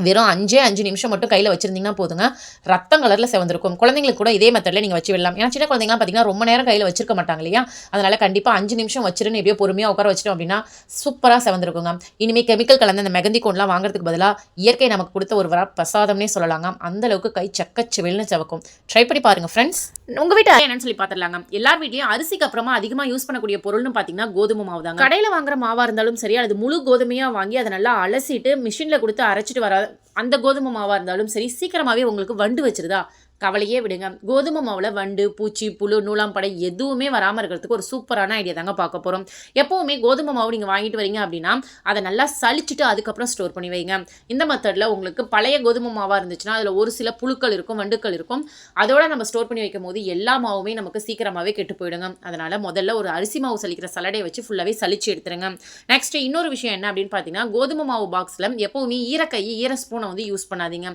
வெறும் 5 நிமிஷம் மட்டும் கையில் வச்சிருந்தீங்கன்னா போதுங்க, ரத்தம் கலரில் செவந்திருக்கும். குழந்தைங்களுக்கு கூட இதே மெத்தடில் நீங்கள் வச்சு விடலாம். ஏன்னா சின்ன குழந்தைங்களாம் பார்த்தீங்கன்னா ரொம்ப நேரம் கையில் வச்சிருக்க மாட்டாங்க இல்லையா, அதனால் கண்டிப்பாக 5 நிமிஷம் வச்சிருன்னு எப்படியோ பொறுமையாக உட்கார வச்சிட்டோம் அப்படின்னா சூப்பராக செவந்திருக்குங்க. இனிமேல் கெமிக்கல் கலந்த அந்த மெகந்தி கோன்லாம் வாங்குறதுக்கு பதிலாக இயற்கை நமக்கு கொடுத்த ஒரு பிரசாதம்னே சொல்லலாங்க. அந்த அளவுக்கு கை செக்கச்செவல்னு செவக்கும். ட்ரை பண்ணி பாருங்க ஃப்ரெண்ட்ஸ். உங்கள் வீட்டு என்னன்னு சொல்லி பார்த்துடலாங்க. எல்லார் வீட்லையும் அரிசிக்கு அப்புறமா அதிகமாக யூஸ் பண்ணக்கூடிய பொருள்னு பார்த்தீங்கன்னா கோதுமை மாவு தாங்க. கடையில் வாங்குற மாவாக இருந்தாலும் சரி, அது முழு கோதுமையாக வாங்கி அதை நல்லா அலசிட்டு மிஷினில் கொடுத்து அரைச்சிட்டு வர அந்த கோதுமை மாவாக இருந்தாலும் சரி, சீக்கிரமாகவே உங்களுக்கு வண்டு வச்சிருதா? கவலையே விடுங்க. கோதுமை மாவில் வண்டு, பூச்சி, புழு, நூலாம்படை எதுவுமே வராமல் இருக்கிறதுக்கு ஒரு சூப்பரான ஐடியா தாங்க பார்க்க போகிறோம். எப்போவுமே கோதுமை மாவு நீங்கள் வாங்கிட்டு வரீங்க அப்படின்னா அதை நல்லா சலிச்சுட்டு அதுக்கப்புறம் ஸ்டோர் பண்ணி வைங்க. இந்த மெத்தடில் உங்களுக்கு பழைய கோதுமை மாவாக இருந்துச்சுன்னா அதில் ஒரு சில புழுக்கள் இருக்கும், வண்டுக்கள் இருக்கும். அதோட நம்ம ஸ்டோர் பண்ணி வைக்கும் போது எல்லா மாவுமே நமக்கு சீக்கிரமாகவே கெட்டு போயிடுங்க. அதனால் முதல்ல ஒரு அரிசி மாவு சலிக்கிற சலடையை வச்சு ஃபுல்லாகவே சலிச்சு எடுத்துருங்க. நெக்ஸ்ட் இன்னொரு விஷயம் என்ன அப்படின்னு பார்த்தீங்கன்னா, கோதுமை மாவு பாக்ஸில் எப்போவுமே ஈரக்கை, ஈர ஸ்பூனை வந்து யூஸ் பண்ணாதீங்க.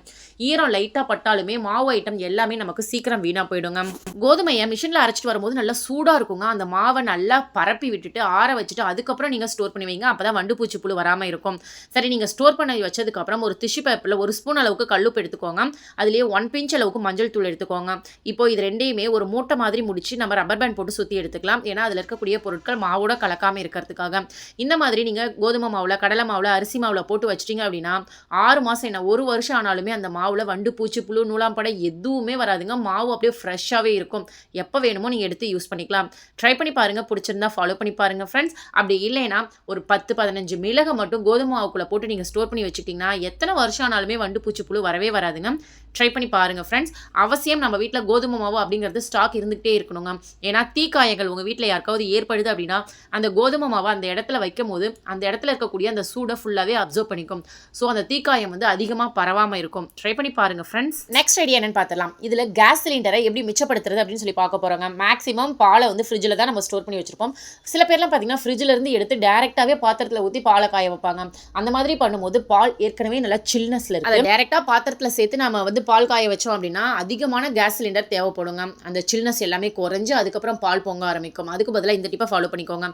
ஈரம் லைட்டாக பட்டாலுமே மாவு ஐட்டம் எல்லாமே நமக்கு சீக்கிரம் வீணா போயிடுங்க. கோதுமையை மிஷினில் அரைச்சிட்டு வரும்போது நல்லா சூடாக இருக்குங்க. அந்த மாவை நல்லா பரப்பி விட்டுட்டு ஆற வச்சுட்டு அதுக்கப்புறம் நீங்கள் ஸ்டோர் பண்ணி வைங்க. அப்போ தான் வண்டு பூச்சி புழு வராமல் இருக்கும். சரி, நீங்கள் ஸ்டோர் பண்ணி வச்சதுக்கப்புறம் ஒரு டிஷ்யூ பேப்பரில் 1 ஸ்பூன் அளவுக்கு கல்லுப்பு எடுத்துக்கோங்க. அதுலேயே 1 பிஞ்ச் அளவுக்கு மஞ்சள் தூள் எடுத்துக்கோங்க. இப்போ இது ரெண்டையுமே ஒரு மூட்டை மாதிரி முடிச்சு நம்ம ரப்பர் பேண்ட் போட்டு சுற்றி எடுத்துக்கலாம். ஏன்னா அதில் இருக்கக்கூடிய பொருட்கள் மாவோட கலக்காமல் இருக்கிறதுக்காக. இந்த மாதிரி நீங்கள் கோதுமை மாவில், கடலை மாவில், அரிசி மாவில் போட்டு வச்சிட்டிங்க அப்படின்னா 6 மாதம் என்ன 1 வருஷம் ஆனாலுமே அந்த மாவில் வண்டு பூச்சி புழு நூலாம்படை எதுவுமே வராதுங்க. மாவு அப்படியே ஃப்ரெஷ்ஷாகவே இருக்கும். எப்போ வேணுமோ நீங்கள் எடுத்து யூஸ் பண்ணிக்கலாம். ட்ரை பண்ணி பாருங்கள், பிடிச்சிருந்தா ஃபாலோ பண்ணி பாருங்கள் ஃப்ரெண்ட்ஸ். அப்படி இல்லைன்னா ஒரு 10-15 மிளகை மட்டும் கோதுமை மாவுக்குள்ளே போட்டு நீங்கள் ஸ்டோர் பண்ணி வச்சுக்கிட்டிங்கன்னா எத்தனை வருஷம் ஆனாலுமே வண்டு பூச்சி புழு வரவே வராதுங்க. ட்ரை பண்ணி பாருங்கள் ஃப்ரெண்ட்ஸ். அவசியம் நம்ம வீட்டில் கோதுமை மாவு அப்படிங்கிறது ஸ்டாக் இருந்துகிட்டே இருக்கணுங்க. ஏன்னா தீக்காயங்கள் உங்கள் வீட்டில் யாருக்காவது ஏற்படுது அப்படின்னா அந்த கோதுமை மாவை அந்த இடத்துல வைக்கும் போது அந்த இடத்துல இருக்கக்கூடிய அந்த சூடை ஃபுல்லாகவே அப்சர்வ் பண்ணிக்கும். ஸோ அந்த தீக்காயம் வந்து அதிகமாக பரவாமல் இருக்கும். ட்ரை பண்ணி பாருங்கள் ஃப்ரெண்ட்ஸ். நெக்ஸ்ட் ஐடியா என்னன்னு பார்த்தலாம். பார்க்கலாம். இதில் கேஸ் சிலிண்டரை எப்படி மிச்சப்படுத்துறது அப்படின்னு சொல்லி பார்க்க போகிறோங்க. மேக்ஸிமம் பாலை வந்து ஃப்ரிட்ஜில் தான் நம்ம ஸ்டோர் பண்ணி வச்சுருப்போம். சில பேர்லாம் பார்த்தீங்கன்னா ஃப்ரிட்ஜில் இருந்து எடுத்து டேரெக்டாகவே பாத்திரத்தில் ஊற்றி பாலை காய வைப்பாங்க. அந்த மாதிரி பண்ணும்போது பால் ஏற்கனவே நல்லா சில்னஸில் இருக்குது. அதை டேரெக்டாக பாத்திரத்தில் சேர்த்து நம்ம வந்து பால் காய வச்சோம் அப்படின்னா அதிகமான கேஸ் சிலிண்டர் தேவைப்படுங்க. அந்த சில்னஸ் எல்லாமே குறைஞ்சு அதுக்கப்புறம் பால் பொங்க ஆரம்பிக்கும். அதுக்கு பதிலாக இந்த டிப்பை ஃபாலோ பண்ணிக்கோங்க.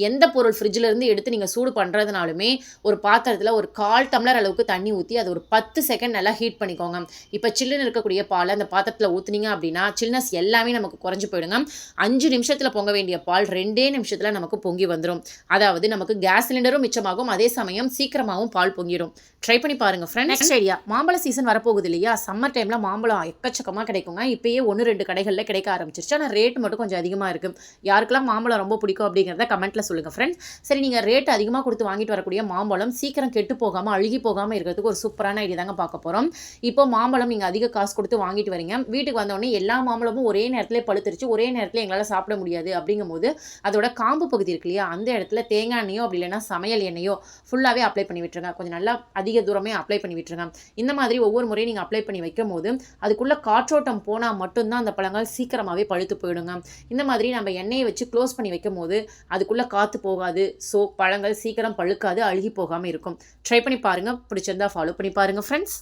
எந்த பொருள் ஃப்ரிட்ஜில் இருந்து எடுத்து நீங்கள் சூடு பண்ணுறதுனாலுமே ஒரு பாத்திரத்தில் ஒரு 1/4 டம்ளர் அளவுக்கு தண்ணி ஊற்றி அது ஒரு 10 செகண்ட் நல்லா ஹீட் பண்ணிக்கோங்க. இப்போ சில்லுன்னு இருக்கக்கூடிய பாலை அந்த பாத்திரத்தில் ஊற்றுனீங்க அப்படின்னா சில்னஸ் எல்லாமே நமக்கு குறைஞ்சு போயிடுங்க. 5 நிமிஷத்தில் பொங்க வேண்டிய பால் 2 நிமிஷத்தில் நமக்கு பொங்கி வந்துடும். அதாவது நமக்கு கேஸ் சிலிண்டரும் மிச்சமாகும், அதே சமயம் சீக்கிரமாகவும் பால் பொங்கிடும். ட்ரை பண்ணி பாருங்க ஃப்ரெண்ட்ஸ். நெக்ஸ்ட் ஐடியா, மாம்பழ சீசன் வரப்போகுது இல்லையா? சம்மர் டைமில் மாம்பழம் எக்கச்சக்கமாக கிடைக்குங்க. இப்போயே 1-2 கடைகளில் கிடைக்க ஆரம்பிச்சிருச்சு. ஆனால் ரேட் மட்டும் கொஞ்சம் அதிகமாக இருக்குது. யாருக்கெல்லாம் மாம்பழம் ரொம்ப பிடிக்கும் அப்படிங்கிறத கமெண்ட்டில் சொல்லுங்கள் ஃப்ரெண்ட்ஸ். சரி, நீங்கள் ரேட் அதிகமாக கொடுத்து வாங்கிட்டு வரக்கூடிய மாம்பழம் சீக்கிரம் கெட்டு போகாமல் அழுகி போகாமல் இருக்கிறதுக்கு ஒரு சூப்பரான ஐடியா தாங்க பார்க்க போகிறோம். இப்போ மாம்பழம் நீங்கள் அதிக காசு கொடுத்து வாங்கிட்டு வரீங்க, வீட்டுக்கு வந்தோடனே எல்லா மாம்பழமும் ஒரே நேரத்தில் பழுத்துருச்சு, ஒரே நேரத்தில் எங்களால் சாப்பிட முடியாது அப்படிங்கும்போது அதோட காம்பு பகுதி இருக்கு இல்லையா, அந்த இடத்துல தேங்காய் எண்ணெயோ அப்படி இல்லைன்னா சமையல் எண்ணெயோ ஃபுல்லாகவே அப்ளை பண்ணி விட்டுருங்க. கொஞ்சம் நல்லா அதிக தூரமே அப்ளை பண்ணி விட்டுருங்க. இந்த மாதிரி ஒவ்வொரு முறையும் நீங்கள் அப்ளை பண்ணி வைக்கும் போது அதுக்குள்ளே காற்றோட்டம் போனால் மட்டும்தான் அந்த பழங்கள் சீக்கிரமாகவே பழுத்து போயிடுங்க. இந்த மாதிரி நம்ம எண்ணெயை வச்சு க்ளோஸ் பண்ணி வைக்கும் போது அதுக்குள்ளே காற்று போகாது, ஸோ பழங்கள் சீக்கிரம் பழுக்காது, அழுகி போகாமல் இருக்கும். ட்ரை பண்ணி பாருங்கள். பிடிச்சிருந்தா ஃபாலோ பண்ணி பாருங்கள் ஃப்ரெண்ட்ஸ்.